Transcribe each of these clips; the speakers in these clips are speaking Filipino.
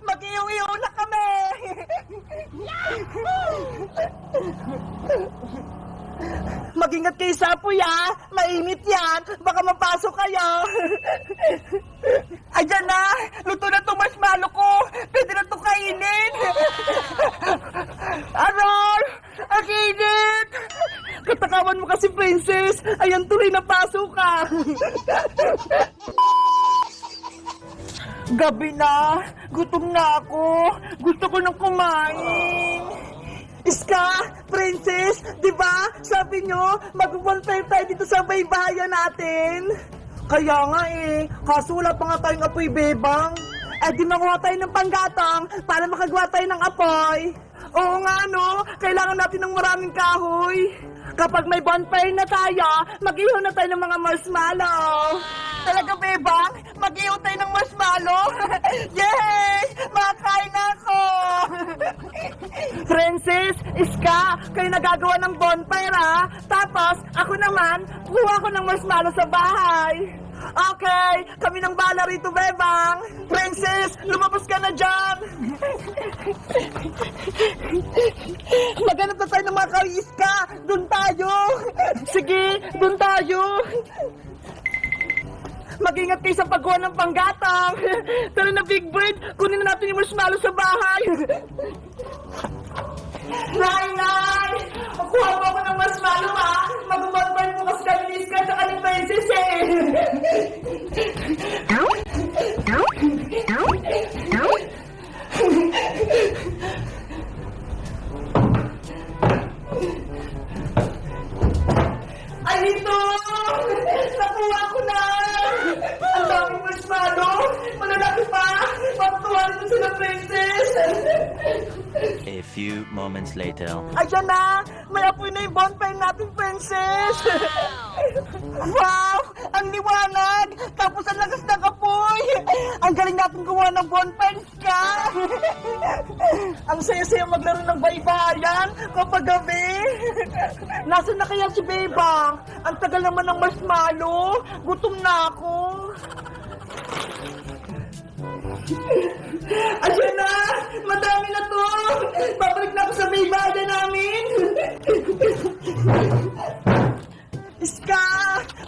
Mag-iyaw-iyaw na kami! Mag-ingat kayo sa apoy, ha? Mainit yan! Baka mapasok kayo! Ayan na! Luto na itong marshmallow ko! Pwede na itong kainin! Aral! Ang init! Katakawan mo kasi, princess! Ayan, tuloy na pasok ka! Gabi na! Gutom na ako! Gusto ko nang kumain! Iska! Princess! Diba? Sabi nyo, mag-bonfire tayo dito sa baybayan natin! Kaya nga eh, kaso wala pa nga tayong apoy, bebang. Eh di makuha tayo ng panggatang para makagawa tayo ng apoy. Oo nga no, kailangan natin ng maraming kahoy. Kapag may bonfire na tayo, mag-ihaw na tayo ng mga marshmallow. Talaga, bebang? Mag-ihaw tayo ng marshmallow? Yay! Makakain na ako! Princess, Iska, kayo nagagawa ng bonfire, ha? Tapos, ako naman, kuha ko ng marshmallow sa bahay. Okay, kami nang bala rito, bebang. Princess, lumabas ka na dyan. Maghanap na tayo ng mga Iska. Doon tayo. Sige, doon tayo. Mag-ingat kayo sa pagkuha ng panggatang. Tara na, Big Bird. Kunin na natin yung marshmallow sa bahay. Nay! Kuha mo ako ng marshmallow, ha? Mag-bonfire mo kasi kami ni Iska sa kaning princess, eh. Ay, ito! Nakuha ko na! Ang daming marshmallow! Malalaki pa! Matutuwa rin sila, princess! A few moments later. Ayan na! May apoy na yung bonfire natin, princess! Wow! Ang liwanag! Tapos ang lakas ng apoy! Ang galing natin gumawa ng bonfire, Iska! Ang saya-saya maglaro ng baybayan kapag gabi! Nasaan na kaya si Bebang? Ang tagal naman ng marshmallow! Gutom na ako! Ayan na! Madami na to! Babalik na ako sa baybayan namin! Iska!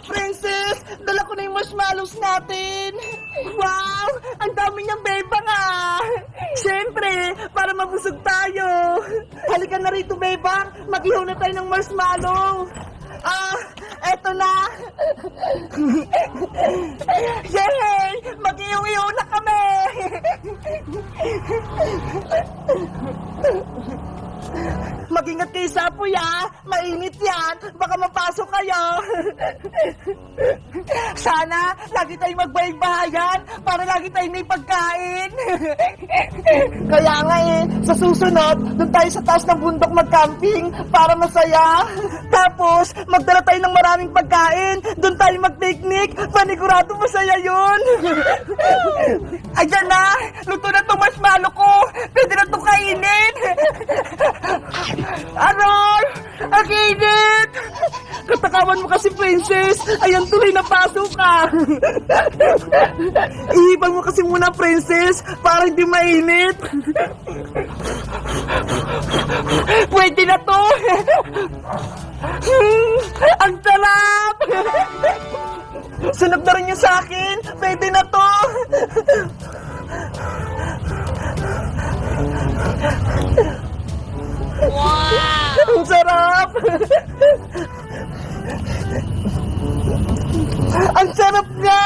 Princess! Dala ko na yung marshmallows natin! Wow! Ang dami niyang bebang, ah! Siyempre, para mabusog tayo! Halika na rito, bebang! Mag-ihaw na tayo ng marshmallow! Eto na! Yay! Mag-iyaw-iyaw na kami! Mag-ingat kayo sa apoy, ha? Mainit yan! Baka mapasok kayo! Sana, lagi tayong magbaybayan para lagi tayong may pagkain! Kaya nga eh, sa susunod, doon tayo sa taas ng bundok mag-camping para masaya! Tapos, magdala tayo ng maraming pagkain, doon tayo mag-picnic, panigurado masaya yun! Ayan na! Luto na itong marshmallow ko! Pwede na itong kainin! Aral! Ang init! Katakawan mo kasi, princess! Ayan, tuloy na pasok ka! Ihipan mo kasi muna, princess, para hindi mainit! Pwede na to! Ang sarap! Sunog na rin yun sa akin! Pwede na to! Wow! Ang sarap! Ang sarap nga!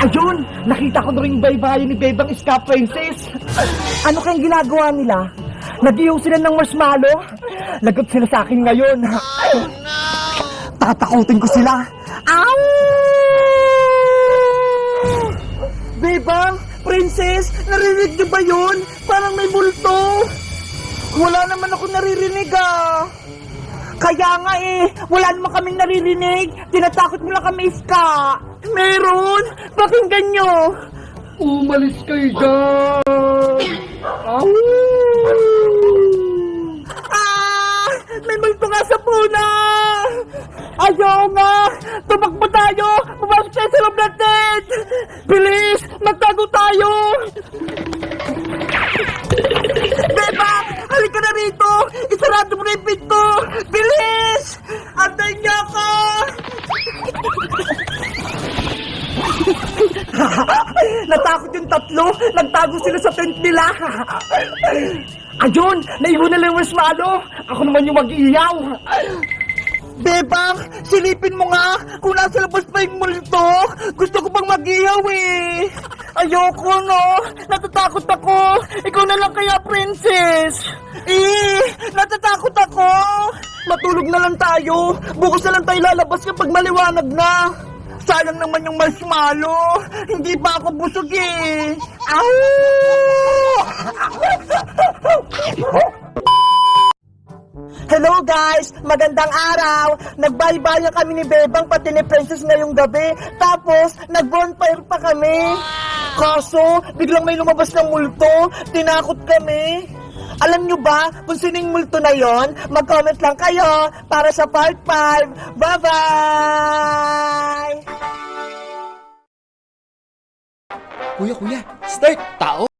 Ayun! Nakita ko na rin yung baybayan ni Bebang Iska, princess! Ano kayang ginagawa nila? Nag-ihaw sila ng marshmallow? Lagot sila sa akin ngayon. Oh, no! Tatakutin ko sila! Ow! Bebang! Princess! Narinig niyo ba yun? Parang may multo! Wala naman ako naririnig, ah! Kaya nga eh, wala naman kaming naririnig. Tinatakot mo lang kami, Iska. Meron? Pakinggan nyo. Umalis kayo dyan. May multo nga sa puna. Ayaw nga. Tumakbo tayo. Pumasok tayo sa loob natin. Bilis! Magtago tayo! Bebang! Halika na rito! Isarado mo na yung pinto! Bilis! Antayin niyo ako! Natakot yung tatlo! Nagtago sila sa tent nila! Ayun! Naiwan na lang yung marshmallow! Ako naman yung mag-iiyaw! Bebang! Silipin mo nga! Kung nasa labas pa yung multo! Gusto ko pang mag-iyaw eh! Ayoko no! Natatakot ako! Ikaw na lang kaya, princess! Natatakot ako! Matulog na lang tayo! Bukas na lang tayo lalabas kapag maliwanag na! Sayang naman yung marshmallow! Hindi pa ako busog eh! Ow! Hello guys! Magandang araw! Nagbaybayan kami ni Bebang pati ni Princess ngayong gabi. Tapos, nag-bonfire pa kami. Kaso, biglang may lumabas ng multo. Tinakot kami. Alam nyo ba kung sino yung multo na yon? Mag-comment lang kayo para sa part 5. Bye-bye! Kuya, start! Tao!